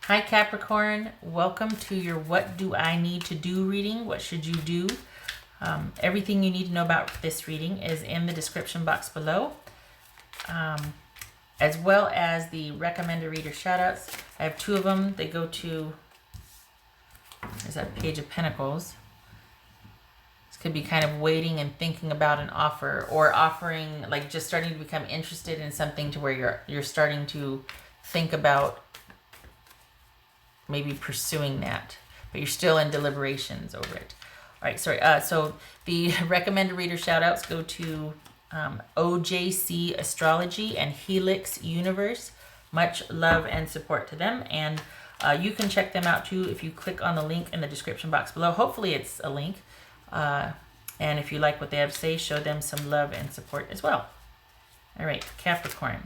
Hi Capricorn, welcome to your What Do I Need to Do reading. What should you do? Everything you need to know about this reading is in the description box below, as well as the recommended reader shoutouts. I have two of them. They go to, there's that Page of Pentacles. This could be kind of waiting and thinking about an offer, or offering, like just starting to become interested in something to where you're starting to think about maybe pursuing that, but you're still in deliberations over it. All right, sorry. So the recommended reader shout outs go to OJC Astrology and Helix Universe. Much love and support to them. And you can check them out too if you click on the link in the description box below. Hopefully it's a link. And if you like what they have to say, show them some love and support as well. All right, Capricorn,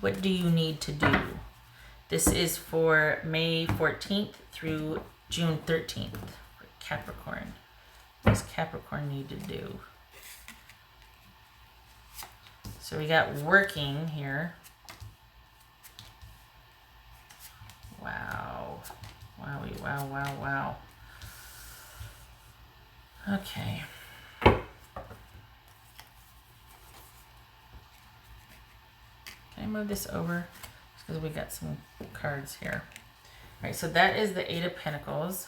what do you need to do? This is for May 14th through June 13th for Capricorn. What does Capricorn need to do? So we got working here. Wow. Wowie, wow, wow, wow. Okay. Can I move this over? Because we got some cards here. All right, so that is the Eight of Pentacles.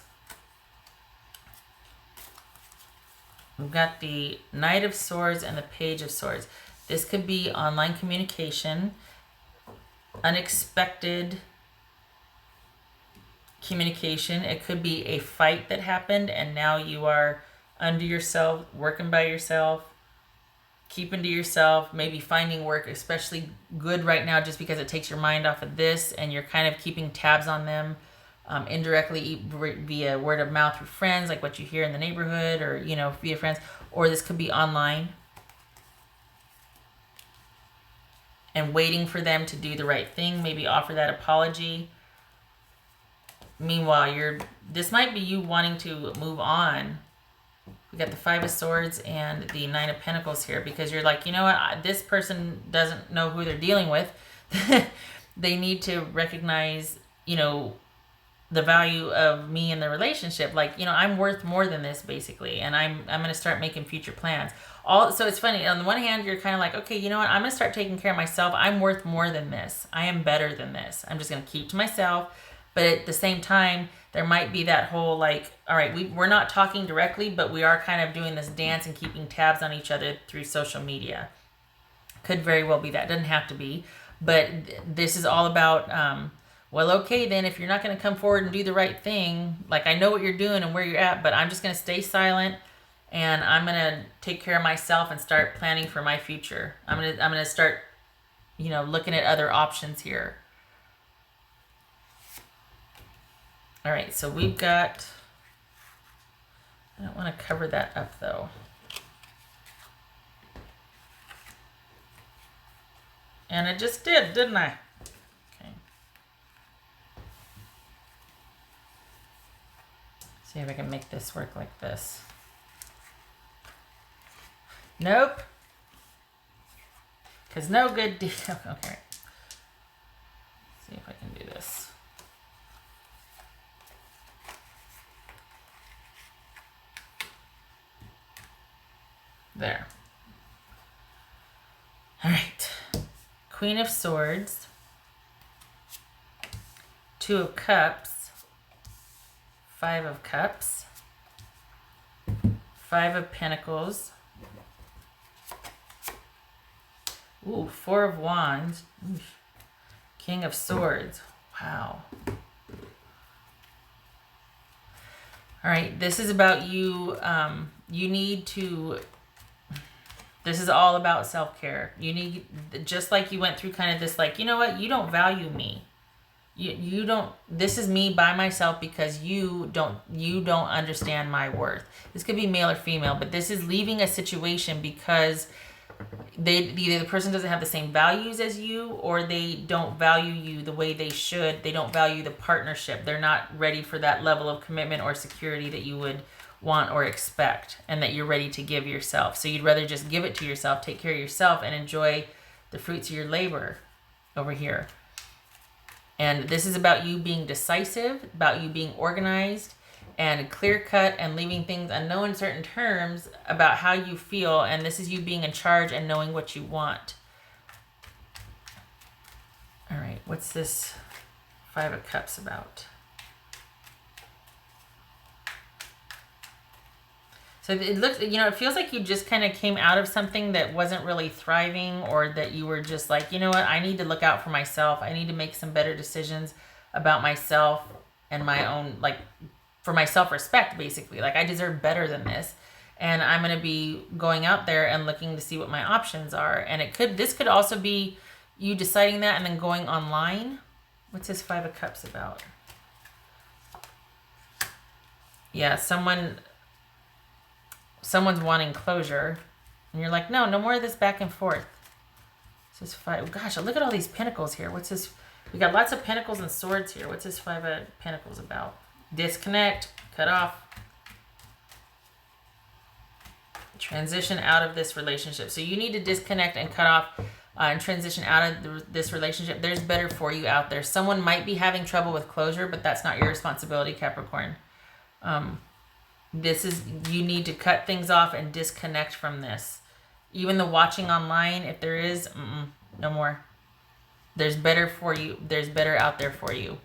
We've got the Knight of Swords and the Page of Swords. This could be online communication, unexpected communication. It could be a fight that happened and now you are under yourself, working by yourself, keeping to yourself, maybe finding work especially good right now just because it takes your mind off of this and you're kind of keeping tabs on them indirectly via word of mouth through friends, like what you hear in the neighborhood, or via friends. Or this could be online and waiting for them to do the right thing, maybe offer that apology. Meanwhile, this might be you wanting to move on. We got the Five of Swords and the Nine of Pentacles here because you're like, you know what, this person doesn't know who they're dealing with. They need to recognize, the value of me in the relationship. Like, I'm worth more than this basically, and I'm going to start making future plans. So it's funny. On the one hand, you're kind of like, okay, you know what, I'm going to start taking care of myself. I'm worth more than this. I am better than this. I'm just going to keep to myself. But at the same time, there might be that whole like, all right, we're not talking directly, but we are kind of doing this dance and keeping tabs on each other through social media. Could very well be that. Doesn't have to be. But this is all about, well, okay, then if you're not going to come forward and do the right thing, like I know what you're doing and where you're at, but I'm just going to stay silent and I'm going to take care of myself and start planning for my future. I'm going to start, looking at other options here. All right, so we've got, I don't want to cover that up though. And I just did, didn't I? Okay. See if I can make this work like this. Nope. Because no good deal. Okay. See if I can do this. There. All right. Queen of Swords, Two of Cups, Five of Cups, Five of Pentacles, ooh, Four of Wands, King of Swords. Wow. All right, this is about you. You need to... This is all about self-care. You need, just like you went through kind of this, like, you know what? You don't value me. You don't, this is me by myself because you don't understand my worth. This could be male or female, but this is leaving a situation because either the person doesn't have the same values as you, or they don't value you the way they should. They don't value the partnership. They're not ready for that level of commitment or security that you would want or expect, and that you're ready to give yourself. So you'd rather just give it to yourself, take care of yourself, and enjoy the fruits of your labor over here. And this is about you being decisive, about you being organized and clear cut and leaving things on no uncertain terms about how you feel. And this is you being in charge and knowing what you want. All right, what's this Five of Cups about? So it looks, it feels like you just kind of came out of something that wasn't really thriving, or that you were just like, you know what, I need to look out for myself. I need to make some better decisions about myself and my own, like, for my self-respect, basically. Like, I deserve better than this. And I'm going to be going out there and looking to see what my options are. And this could also be you deciding that and then going online. What's this Five of Cups about? Yeah, someone's wanting closure, and you're like, no more of this back and forth. This is five. Gosh, look at all these pentacles here. What's this? We got lots of pentacles and swords here. What's this Five of Pentacles about? Disconnect, cut off, transition out of this relationship. So you need to disconnect and cut off and transition out of this relationship. There's better for you out there. Someone might be having trouble with closure, but that's not your responsibility, Capricorn. You need to cut things off and disconnect from this. Even the watching online, if there is, no more. There's better for you. There's better out there for you.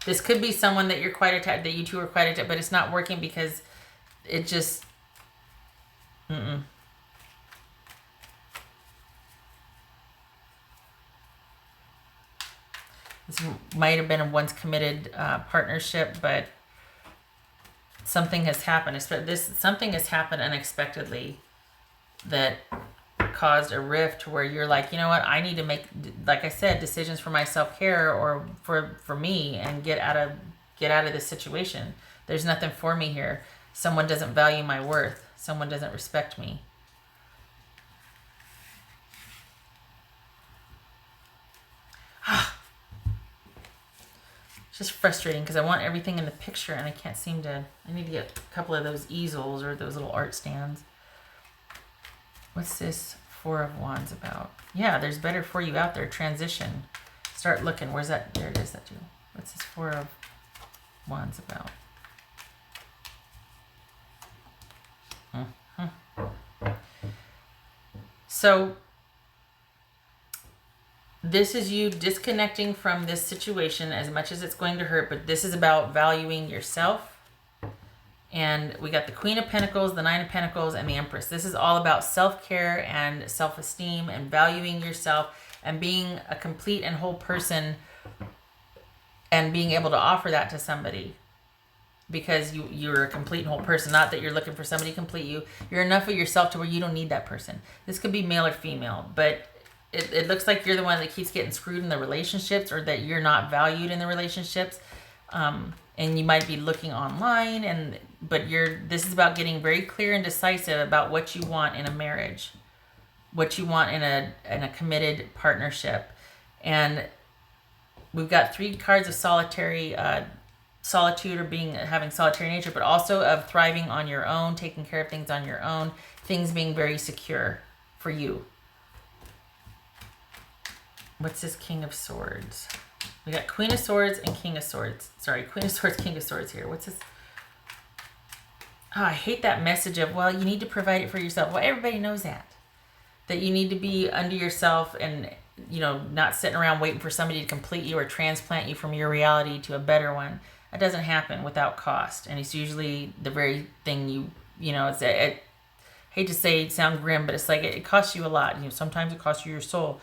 This could be someone that you're quite attached, that you two are quite attached, but it's not working because it just, This might have been a once committed partnership, but something has happened. Something has happened unexpectedly that caused a rift where you're like, you know what, I need to make, like I said, decisions for my self-care or for me, and get out of this situation. There's nothing for me here. Someone doesn't value my worth. Someone doesn't respect me. It's just frustrating because I want everything in the picture and I can't seem to. I need to get a couple of those easels or those little art stands. What's this Four of Wands about? Yeah, there's better for you out there. Transition. Start looking. Where's that? There it is. That too. What's this Four of Wands about? So this is you disconnecting from this situation as much as it's going to hurt, but this is about valuing yourself. And we got the Queen of Pentacles, the Nine of Pentacles, and the Empress. This is all about self-care and self-esteem and valuing yourself and being a complete and whole person and being able to offer that to somebody. Because you're a complete and whole person. Not that you're looking for somebody to complete you. You're enough of yourself to where you don't need that person. This could be male or female, but it looks like you're the one that keeps getting screwed in the relationships, or that you're not valued in the relationships. And you might be looking online, but this is about getting very clear and decisive about what you want in a marriage, what you want in a committed partnership. And we've got 3 cards of solitude, or having solitary nature, but also of thriving on your own, taking care of things on your own, things being very secure for you. What's this King of Swords? We got Queen of Swords and King of Swords. Sorry, Queen of Swords, King of Swords here. What's this? Oh, I hate that message of, well, you need to provide it for yourself. Well, everybody knows that you need to be under yourself and, not sitting around waiting for somebody to complete you or transplant you from your reality to a better one. That doesn't happen without cost. And it's usually the very thing I hate to sound grim, but it's like it costs you a lot. Sometimes it costs you your soul.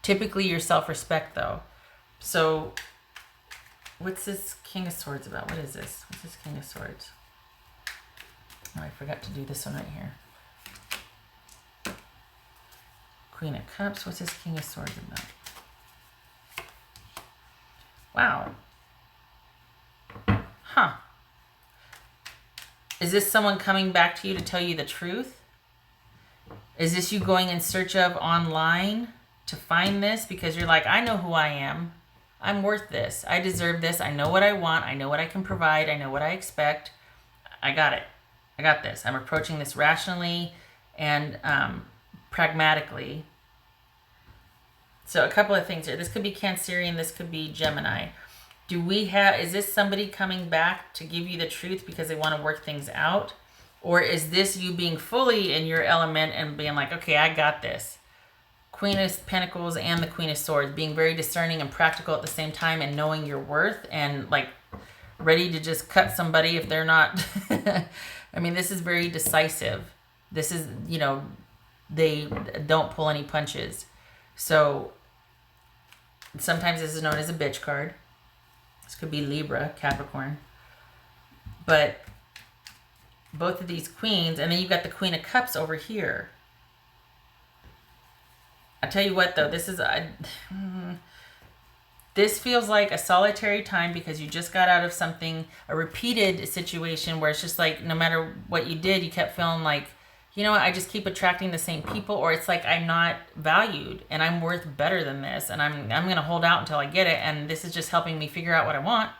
Typically your self-respect, though. So what's this King of Swords about? What is this? What's this King of Swords? Oh, I forgot to do this one right here. Queen of Cups. What's this King of Swords about? Wow. Huh. Is this someone coming back to you to tell you the truth? Is this you going in search of online to find this? Because you're like, I know who I am. I'm worth this. I deserve this. I know what I want. I know what I can provide. I know what I expect. I got it. I got this. I'm approaching this rationally and pragmatically. So a couple of things here. This could be Cancerian. This could be Gemini. Is this somebody coming back to give you the truth because they want to work things out? Or is this you being fully in your element and being like, okay, I got this? Queen of Pentacles and the Queen of Swords, being very discerning and practical at the same time and knowing your worth and like ready to just cut somebody if they're not. I mean, this is very decisive. This is, you know, they don't pull any punches. So sometimes this is known as a bitch card. This could be Libra, Capricorn. But both of these queens, and then you've got the Queen of Cups over here. I tell you what, though, this feels like a solitary time because you just got out of something, a repeated situation where it's just like no matter what you did, you kept feeling like, you know what, I just keep attracting the same people, or it's like I'm not valued and I'm worth better than this, and I'm going to hold out until I get it, and this is just helping me figure out what I want.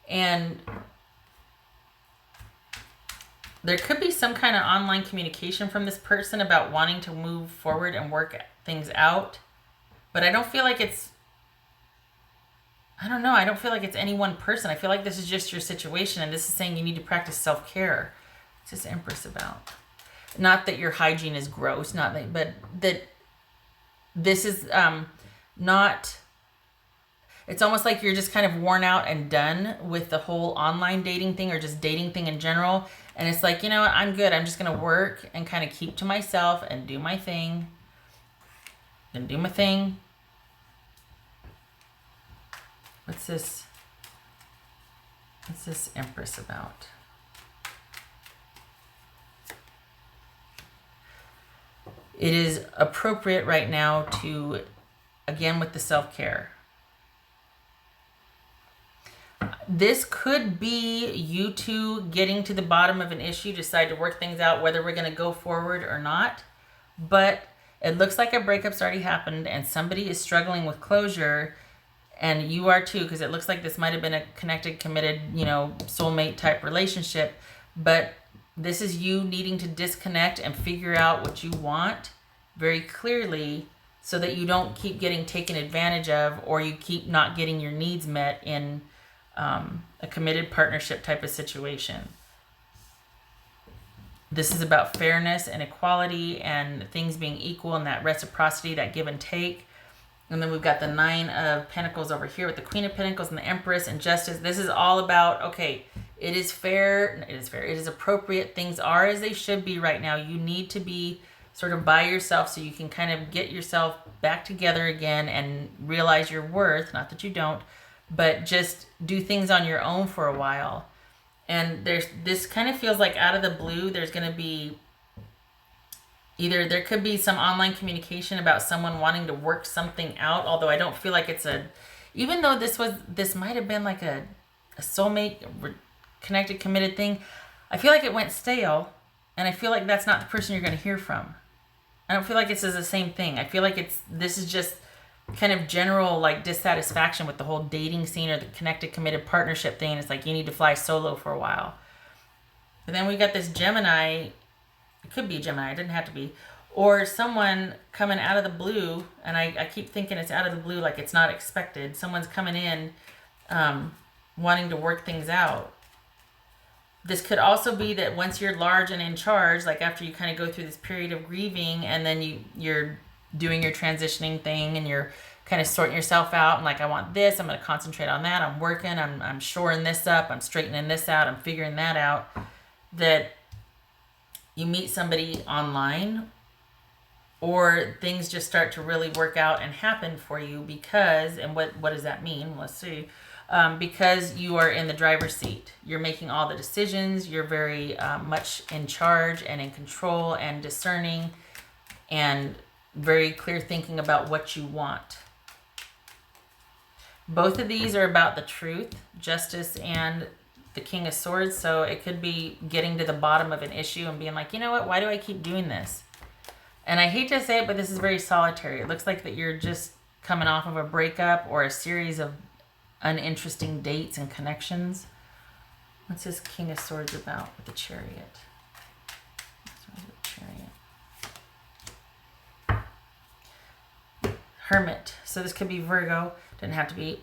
And there could be some kind of online communication from this person about wanting to move forward and work things out. But I don't feel like it's, I don't know, I don't feel like it's any one person. I feel like this is just your situation, and this is saying you need to practice self-care. What's this Empress about? Not that your hygiene is gross, not that, but that this is not, it's almost like you're just kind of worn out and done with the whole online dating thing or just dating thing in general. And it's like, you know what, I'm good. I'm just going to work and kind of keep to myself and do my thing. And do my thing. What's this Empress about? It is appropriate right now to, again, with the self-care. This could be you two getting to the bottom of an issue, decide to work things out, whether we're going to go forward or not. But it looks like a breakup's already happened and somebody is struggling with closure, and you are too, because it looks like this might have been a connected, committed, you know, soulmate type relationship. But this is you needing to disconnect and figure out what you want very clearly so that you don't keep getting taken advantage of, or you keep not getting your needs met in a committed partnership type of situation. This is about fairness and equality and things being equal and that reciprocity, that give and take. And then we've got the Nine of Pentacles over here with the Queen of Pentacles and the Empress and Justice. This is all about, okay, it is fair. It is appropriate. Things are as they should be right now. You need to be sort of by yourself so you can kind of get yourself back together again and realize your worth. Not that you don't, but just do things on your own for a while. And this kind of feels like out of the blue, there's going to be either there could be some online communication about someone wanting to work something out, although I don't feel like it's even though this might have been like a soulmate connected, committed thing, I feel like it went stale, and I feel like that's not the person you're going to hear from. I don't feel like this is the same thing. I feel like this is just kind of general like dissatisfaction with the whole dating scene or the connected, committed partnership thing. It's like you need to fly solo for a while. But then we got this Gemini. It could be a Gemini. It didn't have to be. Or someone coming out of the blue, and I keep thinking it's out of the blue like it's not expected. Someone's coming in wanting to work things out. This could also be that once you're large and in charge, like after you kind of go through this period of grieving and then you're doing your transitioning thing and you're kind of sorting yourself out and like, I want this, I'm going to concentrate on that, I'm working, I'm shoring this up, I'm straightening this out, I'm figuring that out, that you meet somebody online or things just start to really work out and happen for you because, and what does that mean? Let's see. Because you are in the driver's seat. You're making all the decisions. You're very much in charge and in control and discerning and very clear thinking about what you want. Both of these are about the truth, Justice and the King of Swords. So it could be getting to the bottom of an issue and being like, you know what, why do I keep doing this? And I hate to say it, but this is very solitary. It looks like that you're just coming off of a breakup or a series of uninteresting dates and connections. What's this King of Swords about with the Chariot? Hermit. So this could be Virgo. Doesn't have to be.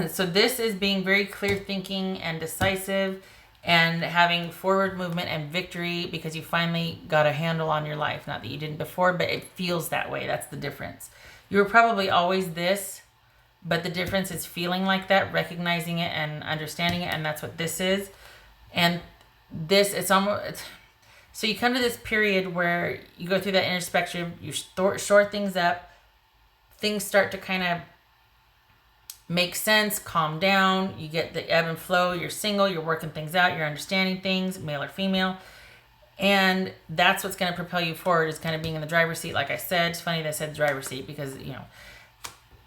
So this is being very clear thinking and decisive and having forward movement and victory because you finally got a handle on your life. Not that you didn't before, but it feels that way. That's the difference. You were probably always this, but the difference is feeling like that, recognizing it and understanding it. And that's what this is. And this, it's almost... So you come to this period where you go through that introspection, you shore things up, things start to kind of make sense, calm down, you get the ebb and flow, you're single, you're working things out, you're understanding things, male or female, and that's what's going to propel you forward, is kind of being in the driver's seat. Like I said, it's funny that I said driver's seat because, you know,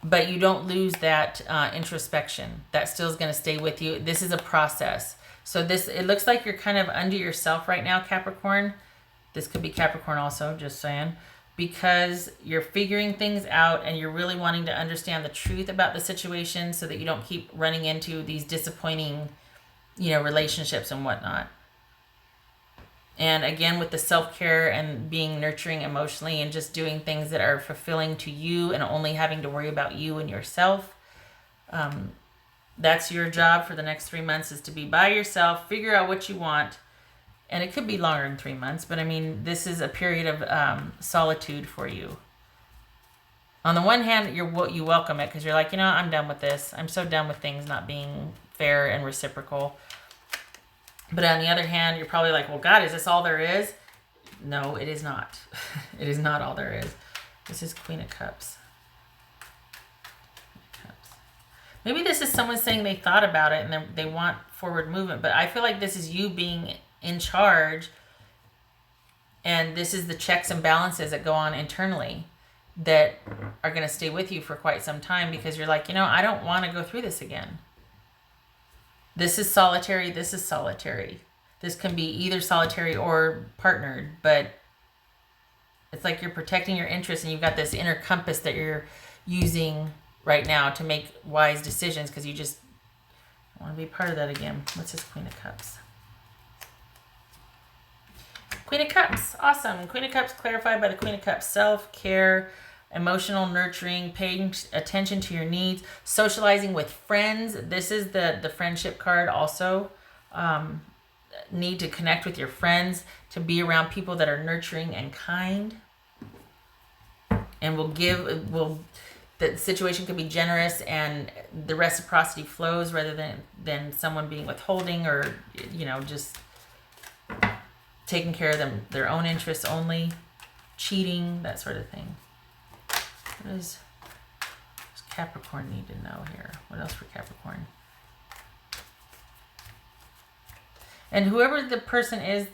but you don't lose that introspection. That still is going to stay with you. This is a process. So this, it looks like you're kind of under yourself right now, Capricorn. This could be Capricorn also, just saying. Because you're figuring things out and you're really wanting to understand the truth about the situation so that you don't keep running into these disappointing, you know, relationships and whatnot. And again, with the self-care and being nurturing emotionally and just doing things that are fulfilling to you and only having to worry about you and yourself. That's your job for the next 3 months, is to be by yourself, figure out what you want. And it could be longer than 3 months, but I mean, this is a period of solitude for you. On the one hand, you welcome it because you're like, you know, I'm done with this. I'm so done with things not being fair and reciprocal. But on the other hand, you're probably like, well, God, is this all there is? No, it is not. It is not all there is. This is Queen of Cups. Maybe this is someone saying they thought about it and they want forward movement. But I feel like this is you being in charge. And this is the checks and balances that go on internally that are going to stay with you for quite some time. Because you're like, you know, I don't want to go through this again. This is solitary. This is solitary. This can be either solitary or partnered. But it's like you're protecting your interests. And you've got this inner compass that you're using right now to make wise decisions because you just want to be part of that again. What's this Queen of Cups? Queen of Cups. Awesome. Queen of Cups clarified by the Queen of Cups. Self-care, emotional nurturing, paying attention to your needs, socializing with friends. This is the friendship card also. Need to connect with your friends, to be around people that are nurturing and kind. And the situation could be generous and the reciprocity flows rather than someone being withholding or, you know, just taking care of their own interests only, cheating, that sort of thing. What does Capricorn need to know here? What else for Capricorn? And whoever the person is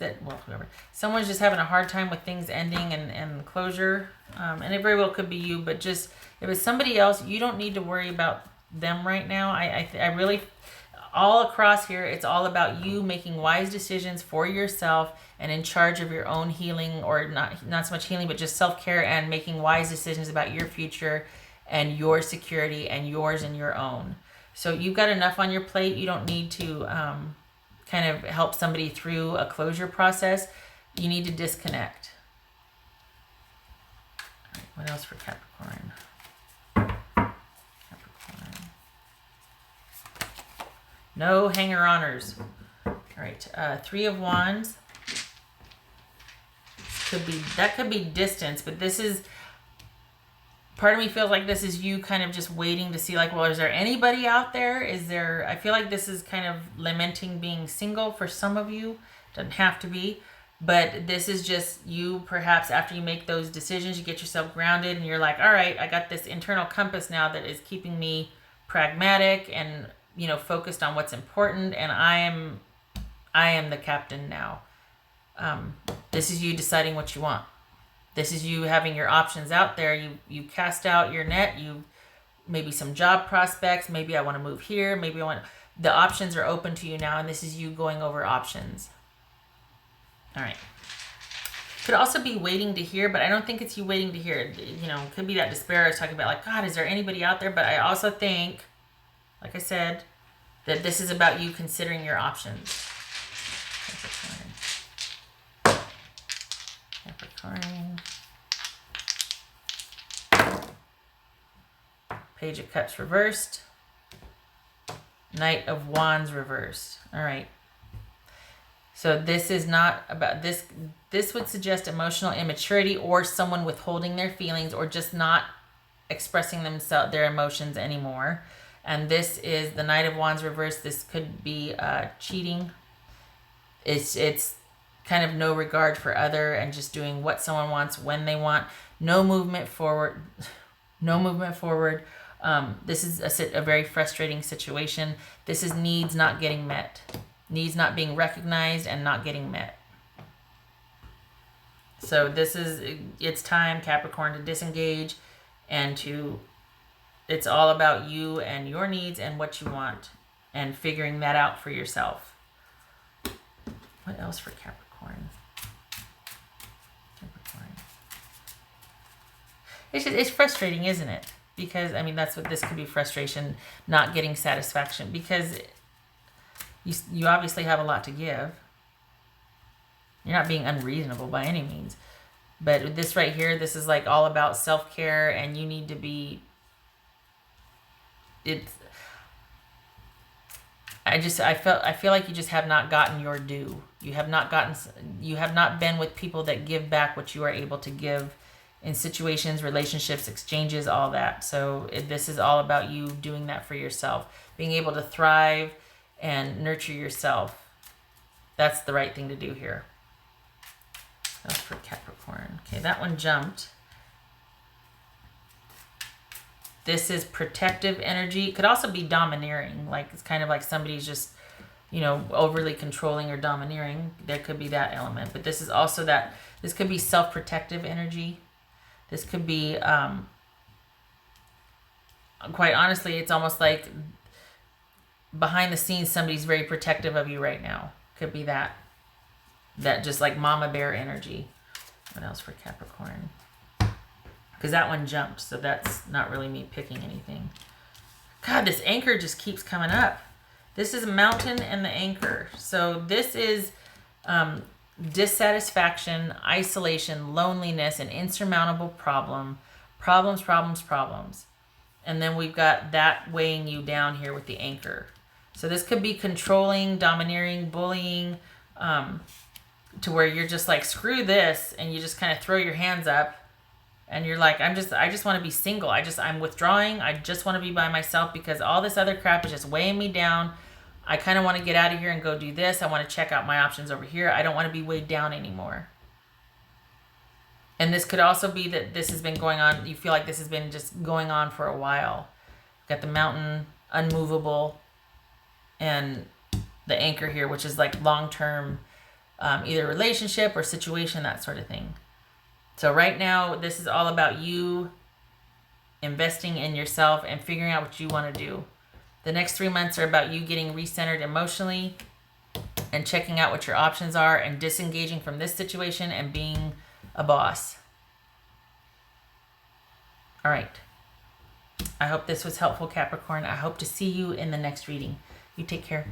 someone's just having a hard time with things ending and closure. And it very well could be you, but just, if it's somebody else, you don't need to worry about them right now. I really, all across here, it's all about you making wise decisions for yourself and in charge of your own healing, or not so much healing, but just self-care and making wise decisions about your future and your security and yours and your own. So you've got enough on your plate. You don't need to kind of help somebody through a closure process. You need to disconnect. All right, what else for Capricorn? No hanger-oners. All right, Three of Wands. That could be distance, but this is, part of me feels like this is you kind of just waiting to see, like, well, is there anybody out there? I feel like this is kind of lamenting being single for some of you. Doesn't have to be, but this is just you, perhaps after you make those decisions, you get yourself grounded and you're like, all right, I got this internal compass now that is keeping me pragmatic and, you know, focused on what's important, and I am the captain now. This is you deciding what you want. This is you having your options out there. You cast out your net. You maybe some job prospects. Maybe I want to move here. Maybe the options are open to you now, and this is you going over options. All right. Could also be waiting to hear, but I don't think it's you waiting to hear. You know, could be that despair I was talking about, like, God, is there anybody out there? But I also think, like I said, that this is about you considering your options. Capricorn. Page of Cups reversed. Knight of Wands reversed. All right. So this is not about this. This would suggest emotional immaturity or someone withholding their feelings or just not expressing their emotions anymore. And this is the Knight of Wands reversed. This could be cheating. It's kind of no regard for other and just doing what someone wants when they want. No movement forward. No movement forward. This is a very frustrating situation. This is needs not getting met. Needs not being recognized and not getting met. So it's time, Capricorn, to disengage and it's all about you and your needs and what you want and figuring that out for yourself. What else for Capricorn? It's frustrating, isn't it? Because, I mean, that's what this could be, frustration, not getting satisfaction. Because you obviously have a lot to give. You're not being unreasonable by any means. But this right here, this is like all about self-care and you need to be... I feel like you just have not gotten your due. You have not been with people that give back what you are able to give in situations, relationships, exchanges, all that. So this is all about you doing that for yourself, being able to thrive and nurture yourself. That's the right thing to do here. That's for Capricorn. Okay, that one jumped. This is protective energy. It could also be domineering. Like it's kind of like somebody's just, overly controlling or domineering. There could be that element. But this is also this could be self-protective energy. This could be, quite honestly, it's almost like behind the scenes, somebody's very protective of you right now. Could be that just like mama bear energy. What else for Capricorn? Because that one jumped, so that's not really me picking anything. God, this anchor just keeps coming up. This is a mountain and the anchor. So this is dissatisfaction, isolation, loneliness, an insurmountable problems. And then we've got that weighing you down here with the anchor. So this could be controlling, domineering, bullying, to where you're just like, screw this, and you just kind of throw your hands up and you're like, I just want to be single. I'm withdrawing. I just want to be by myself because all this other crap is just weighing me down. I kind of want to get out of here and go do this. I want to check out my options over here. I don't want to be weighed down anymore. And this could also be that this has been going on. You feel like this has been just going on for a while. Got the mountain, unmovable, and the anchor here, which is like long-term, either relationship or situation, that sort of thing. So right now, this is all about you investing in yourself and figuring out what you want to do. The next 3 months are about you getting recentered emotionally and checking out what your options are and disengaging from this situation and being a boss. All right. I hope this was helpful, Capricorn. I hope to see you in the next reading. You take care.